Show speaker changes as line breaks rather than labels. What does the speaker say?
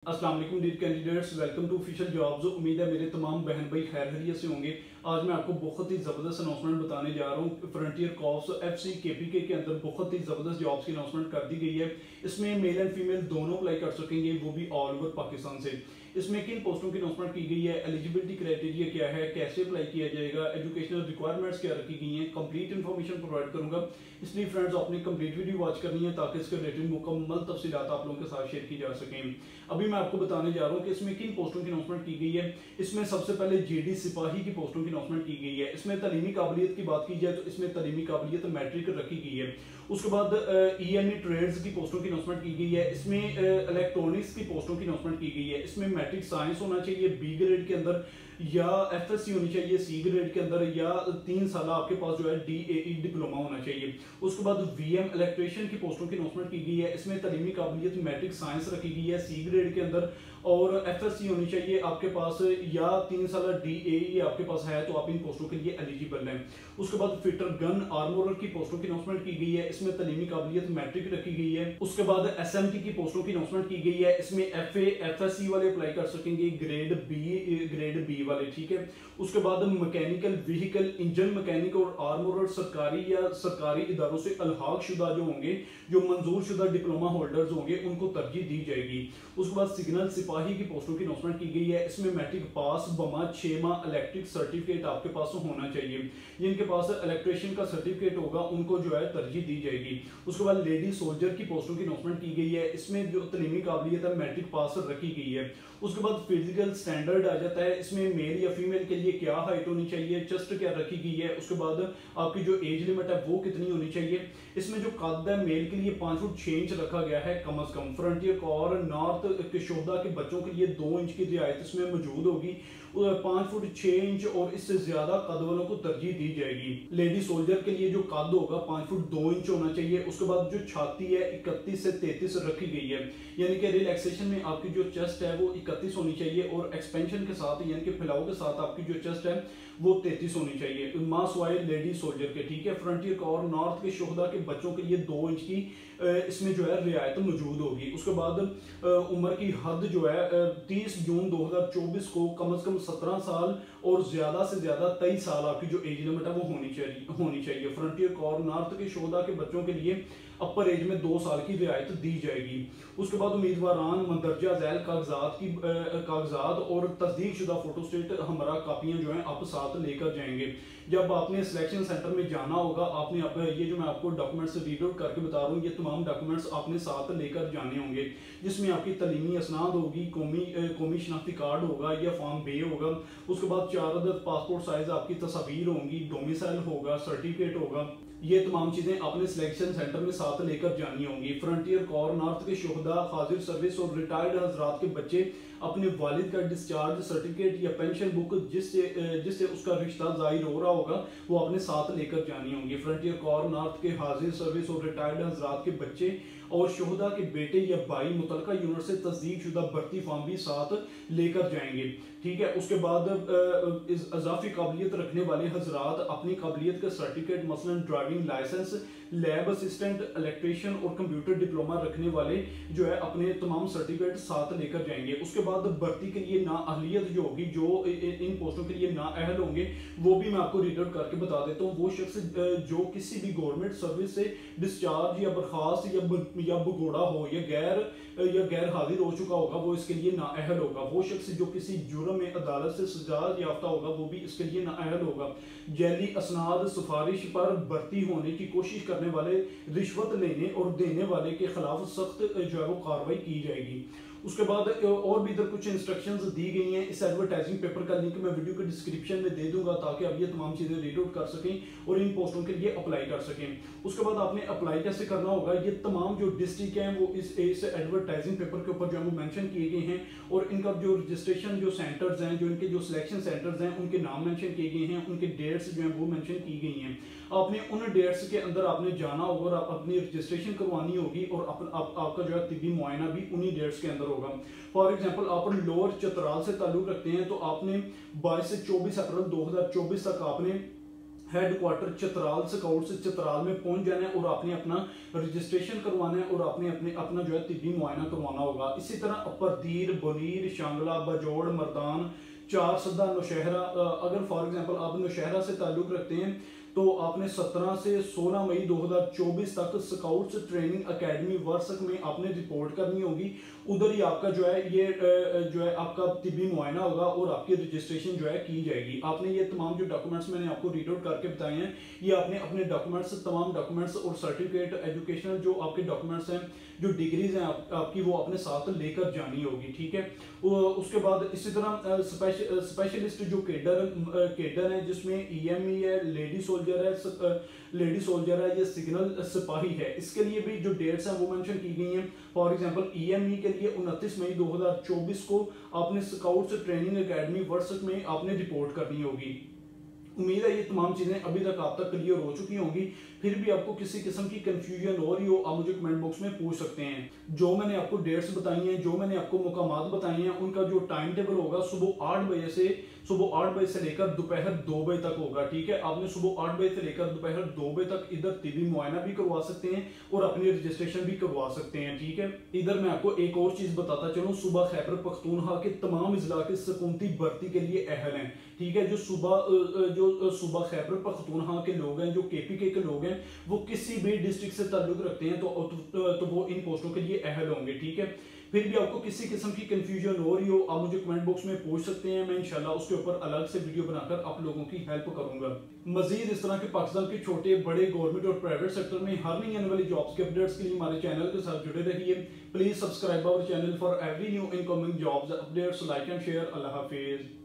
अस्सलाम वालेकुम dear candidates, welcome to official jobs. उम्मीद है मेरे तमाम बहन भाई खैर खैरियत से होंगे। आज मैं आपको बहुत ही ज़बरदस्त अनाउंसमेंट बताने जा रहा हूँ। फ्रंटियर कॉर्प्स एफसी केपीके के अंदर बहुत ही ज़बरदस्त जॉब्स की अनाउंसमेंट कर दी गई है। इसमें मेल एंड फीमेल दोनों अप्लाई कर सकेंगे, वो भी ऑल ओवर पाकिस्तान से। इसमें किन पोस्टों की अनाउंसमेंट की गई है, एलिजिबिलिटी क्राइटेरिया क्या है, कैसे अप्लाई किया जाएगा, एजुकेशनल रिक्वायरमेंट्स क्या रखी गई हैं, कंप्लीट इन्फॉर्मेशन प्रोवाइड करूंगा। इसलिए फ्रेंड्स आपने कंप्लीट वीडियो वॉच करनी है ताकि इसके रिलेटेड मुकम्मल तफसीलात आप लोगों के साथ शेयर की जा सकें। अभी मैं आपको बताने जा रहा हूँ कि इसमें किन पोस्टों की अनाउंसमेंट की गई है। इसमें सबसे पहले जेडी सिपाही की पोस्टों की अनाउंसमेंट की गई है। इसमें तालीमी काबिलियत की बात की जाए तो इसमें तालीमी काबिलियत मैट्रिक रखी गई है। उसके बाद ईएमई ट्रेड्स की पोस्टों की अनाउंसमेंट की गई है। इसमें इलेक्ट्रॉनिक्स की पोस्टों की अनाउंसमेंट की गई है। इसमें मैट्रिक साइंस होना चाहिए बी ग्रेड के अंदर, या एफएससी होनी चाहिए सी ग्रेड के अंदर, या 3 साल आपके पास जो है डीएई डिप्लोमा होना चाहिए। उसके बाद वीएम इलेक्ट्रिशियन की पोस्टों की अनाउंसमेंट की गई है। इसमें तालीमी काबिलियत मैट्रिक साइंस रखी गई है सी ग्रेड के अंदर, और एफएससी होनी चाहिए आपके पास, या 3 साल डीएई आपके पास है तो आप इन पोस्टों के लिए एलिजिबल हैं। उसके बाद फिटर गन आर्मोरर की पोस्टों की अनाउंसमेंट की गई है। इसमें तालीमी काबिलियत मैट्रिक रखी गई है। उसके बाद एसएमटी की पोस्टों की अनाउंसमेंट की गई है। इसमें एफए एफएससी वाले अप्लाई कर सकेंगे, ग्रेड बी वाले, ठीक है। उसके बाद मैकेनिकल व्हीकल इंजन मैकेनिक और आर्मोरर सरकारी या सरकारी इदारों से अलहाक शुदा जो होंगे, जो मंजूर शुदा डिप्लोमा होल्डर्स होंगे, उनको तरजीह दी जाएगी। उसके बाद सिग्नल सिपाही की पोस्टों की अनाउंसमेंट की गई है। इसमें मैट्रिक पास बमा 6 माह इलेक्ट्रिक सर्टिफिकेट आपके पास होना चाहिए। जिनके पास इलेक्ट्रिशियन का सर्टिफिकेट होगा उनको जो है तरजीह दी जाएगी। उसके बाद लेडी सोल्जर की पोस्टों की अनाउंसमेंट की गई है। इसमें जो तालीमी काबिलियत है मैट्रिक पास रखी गई है। उसके बाद फिजिकल स्टैंडर्ड आ जाता है। इसमें मेल या फीमेल के लिए क्या हाइट होनी चाहिए, चेस्ट क्या रखी गई है। उसके बाद आपकी जो एज लिमिट है वो कितनी होनी चाहिए। इसमें जो कद है मेल के लिए 5 फुट 6 इंच रखा गया है कम से कम। फ्रंटियर कॉर नॉर्थ के शोधा के बच्चों के लिए 2 इंच की रियायत इसमें मौजूद होगी। 5 फुट 6 इंच और इससे ज्यादा कद वालों को तरजीह दी जाएगी। लेडी सोल्जर के लिए जो कद होगा 5 फुट 2 इंच होना चाहिए। उसके बाद जो छाती है 31 से 33 रखी गई है, यानी कि रिलैक्सेशन में आपकी जो चेस्ट है वो 31 होनी चाहिए, और एक्सपेंशन के साथ यानी कि फैलाव के साथ आपकी जो चेस्ट है वो 33 होनी चाहिए। मास वाइज लेडी सोल्जर के, ठीक है। फ्रंटियर कॉर नॉर्थ के शोहदा के बच्चों के लिए 2 इंच की इसमें जो है रियायत मौजूद होगी। उसके बाद उम्र की हद जो है 30 जून 2024 को कम से कम 17 साल और ज्यादा से ज्यादा 23 साल आपकी जो एज लिमिट है वो होनी चाहिए। फ्रंटियर कॉर नॉर्थ के शोहदा के बच्चों के लिए अपर एज में 2 साल की रियायत दी जाएगी। उसके बाद उम्मीदवारान मंदरजा झैल कागजात और तस्दीक शुदा फोटोस्टेट हमरा कापियां जो है आप साथ लेकर जाएंगे। जब आपने सिलेक्शन सेंटर में जाना होगा, आपने ये जो मैं आपको डॉक्यूमेंट्स रीड आउट करके बता रहा हूँ, ये तमाम डॉक्यूमेंट्स आपने साथ लेकर जाने होंगे, जिसमें आपकी तलीमी असनाद होगी, कौमी शनाख्ती कार्ड होगा या फॉर्म बे होगा। उसके बाद 4 अदद पासपोर्ट साइज आपकी तस्वीर होंगी, डोमिसाइल होगा, सर्टिफिकेट होगा। ये तमाम चीजें आपने सिलेक्शन सेंटर में साथ लेकर जानी होंगी। फ्रंटियर कॉर नॉर्थ के शोहदा, हाजिर सर्विस और रिटायर्ड हजरात के बच्चे अपने वालिद का डिस्चार्ज सर्टिफिकेट या पेंशन बुक जिससे उसका रिश्ता जाहिर हो रहा होगा वो आपने साथ लेकर जानी होंगी। फ्रंटियर कॉर नॉर्थ के हाजिर सर्विस और रिटायर्ड हजरात के बच्चे और शोहदा के बेटे या भाई मुतलका यूनिट से तस्दीक शुदा भर्ती फॉर्म भी साथ लेकर जाएंगे, ठीक है। उसके बाद इस अजाफी काबिलियत रखने वाले हजरात अपनी काबिलियत का सर्टिफिकेट मसलन driving licence, lab assistant, electrician और कंप्यूटर डिप्लोमा रखने वाले जो है अपने तमाम सर्टिफिकेट साथ लेकर जाएंगे। उसके बाद भर्ती के लिए नाअहलियत जो होगी, जो इन पोस्टों के लिए नाअहल होंगे, वो भी मैं आपको रीड आउट करके बता देता हूँ। वो शख्स जो किसी भी गवर्नमेंट सर्विस से डिस्चार्ज या बर्खास्त या भगोड़ा हो या गैर हाजिर हो चुका होगा, वो इसके लिए नाअहल होगा। वो शख्स जो किसी जुर्म में अदालत से सजा याफ्ता होगा, वो भी इसके लिए नाअहल होगा। जैली असनाद सिफारिश पर भर्ती होने की कोशिश करने वाले, रिश्वत लेने और देने वाले के खिलाफ सख्त जो है वो कार्रवाई की जाएगी। उसके बाद और भी इधर कुछ इंस्ट्रक्शंस दी गई हैं। इस एडवर्टाइजिंग पेपर का लिंक मैं वीडियो के डिस्क्रिप्शन में दे दूंगा ताकि आप ये तमाम चीजें रीड आउट कर सकें और इन पोस्टों के लिए अप्लाई कर सकें। उसके बाद आपने अप्लाई कैसे करना होगा, ये तमाम जो डिस्ट्रिक्ट हैं वो इस एडवर्टाइजिंग पेपर के ऊपर जो है वो मेंशन किए गए हैं, और इनका जो रजिस्ट्रेशन जो सेंटर्स हैं, जो इनके जो सिलेक्शन सेंटर्स हैं, उनके नाम मेंशन किए गए हैं, उनके डेट्स जो हैं वो मेंशन की गई हैं। आपने उन डेट्स के अंदर आपने जाना होगा और अपनी रजिस्ट्रेशन करवानी होगी, और आपका जो है तिब्बी मुआयना भी उन्हीं डेट्स के अंदर होगा। फॉर एग्जांपल आप लोअर चतराल से ताल्लुक रखते हैं तो आपने 22 से 24 अप्रैल 2024 तक आपने हेडक्वार्टर चित्राल स्काउट से चित्राल में पहुंच जाना है और आपने अपना रजिस्ट्रेशन करवाना है और आपने अपने अपना जो है तिब्बी मुआयना करवाना होगा। इसी तरह अपरदीर, बनीर, शांगला, बजोड़, मर्दान, चार सदा, नौशहरा, अगर फॉर एग्जांपल आप नौशहरा से ताल्लुक रखते हैं तो आपने 17 से 16 मई 2024 तक स्काउट्स ट्रेनिंग एकेडमी वर्सक में आपने रिपोर्ट करनी होगी। उधर ही आपका जो है ये जो है आपका तिब्बी मुआयना होगा और आपकी रजिस्ट्रेशन जो है की जाएगी। आपने ये तमाम जो डॉक्यूमेंट्स मैंने आपको रीड आउट करके बताए हैं, ये आपने अपने डॉक्यूमेंट्स, तमाम डॉक्यूमेंट्स और सर्टिफिकेट, एजुकेशनल जो आपके डॉक्यूमेंट्स हैं, जो डिग्रीज हैं आपकी, वो अपने साथ लेकर जानी होगी, ठीक है। उसके बाद इसी तरह स्पेशलिस्ट जो केडर है, जिसमें EME है, लेडी सोल्जर है, ये सिग्नल सिपाही है, इसके लिए भी जो डेट्स हैं वो मेंशन की गई हैं। फॉर एग्जांपल EME के लिए 29 मई 2024 को आपने स्काउट्स ट्रेनिंग एकेडमी वर्सक में आपने रिपोर्ट करनी होगी। उम्मीद है ये तमाम चीजें अभी तक आप तक क्लियर हो चुकी होंगी। फिर भी आपको किसी किस्म की कंफ्यूजन हो रही हो, आप मुझे कमेंट बॉक्स में पूछ सकते हैं। जो मैंने आपको डेट्स बताई हैं, जो मैंने आपको मुकामात बताए हैं, उनका जो टाइम टेबल होगा सुबह 8 बजे से लेकर दोपहर 2 बजे तक होगा, ठीक है। आपने सुबह 8 बजे से लेकर दोपहर 2 बजे तक इधर तिब्बी मुआयना भी करवा सकते हैं और अपनी रजिस्ट्रेशन भी करवा सकते हैं, ठीक है। इधर मैं आपको एक और चीज बताता चलूं, सूबा खैबर पख्तूनख्वा के तमाम इजला के सकूनती भर्ती के लिए अहल हैं, ठीक है। जो सूबा खैबर पख्तूनख्वा के लोग हैं, जो KPK के लोग हैं, वो किसी भी डिस्ट्रिक्ट से ताल्लुक रखते हैं तो वो इन पोस्टों के लिए अहल होंगे, ठीक है। फिर भी आपको किसी किस्म की कंफ्यूजन हो रही हो, आप मुझे कमेंट बॉक्स में पूछ सकते हैं। मैं इंशाल्लाह उसके ऊपर अलग से वीडियो बनाकर आप लोगों की हेल्प करूंगा। मजीद इस तरह के पाकिस्तान के छोटे बड़े गवर्नमेंट और प्राइवेट सेक्टर में हर नई आने वाली जॉब्स के अपडेट्स के लिए हमारे चैनल के साथ जुड़े रहिए। Please subscribe our channel for every new incoming jobs updates. Like and share. अल्लाह हाफिज।